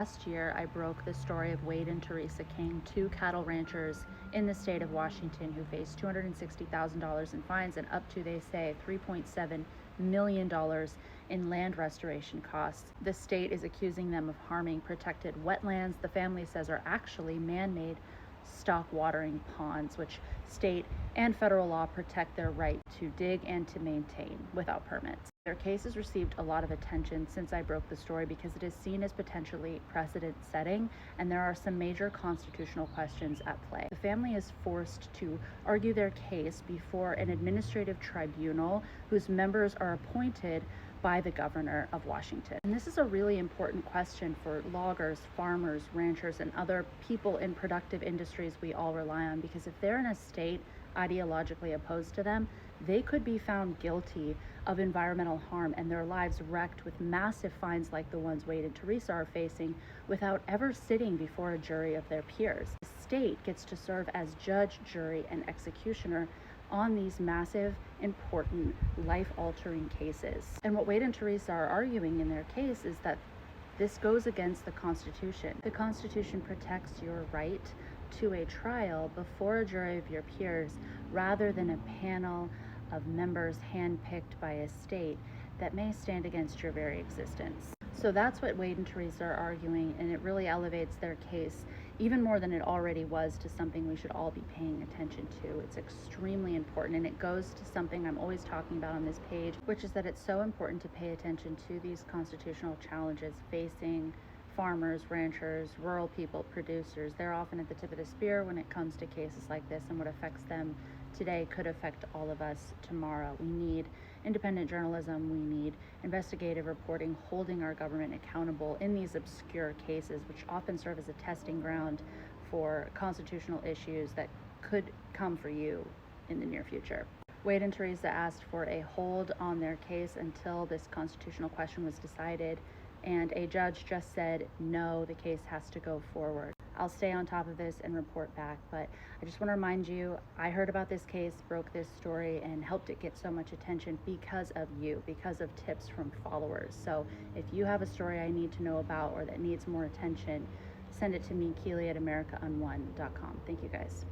Last year, I broke the story of Wade and Teresa King, two cattle ranchers in the state of Washington who faced $260,000 in fines and up to, they say, $3.7 million in land restoration costs. The state is accusing them of harming protected wetlands the family says are actually man-made stock watering ponds, which state and federal law protect their right to dig and to maintain without permits. Their case has received a lot of attention since I broke the story because it is seen as potentially precedent setting, and there are some major constitutional questions at play. The family is forced to argue their case before an administrative tribunal whose members are appointed by the governor of Washington. And this is a really important question for loggers, farmers, ranchers, and other people in productive industries we all rely on, because if they're in a state ideologically opposed to them, they could be found guilty of environmental harm and their lives wrecked with massive fines like the ones Wade and Teresa are facing without ever sitting before a jury of their peers. The state gets to serve as judge, jury, and executioner on these massive, important, life-altering cases. And what Wade and Teresa are arguing in their case is that this goes against the Constitution. The Constitution protects your right to a trial before a jury of your peers rather than a panel of members handpicked by a state that may stand against your very existence. So that's what Wade and Teresa are arguing, and it really elevates their case even more than it already was to something we should all be paying attention to. It's extremely important, and it goes to something I'm always talking about on this page, which is that it's so important to pay attention to these constitutional challenges facing farmers, ranchers, rural people, producers. They're often at the tip of the spear when it comes to cases like this, and what affects them today could affect all of us tomorrow. We need independent journalism, we need investigative reporting, holding our government accountable in these obscure cases, which often serve as a testing ground for constitutional issues that could come for you in the near future. Wade and Teresa asked for a hold on their case until this constitutional question was decided, and a judge just said, no, the case has to go forward. I'll stay on top of this and report back, but I just want to remind you, I heard about this case, broke this story, and helped it get so much attention because of you, because of tips from followers. So if you have a story I need to know about or that needs more attention, send it to me, Keely at AmericaUnwon.com. Thank you guys.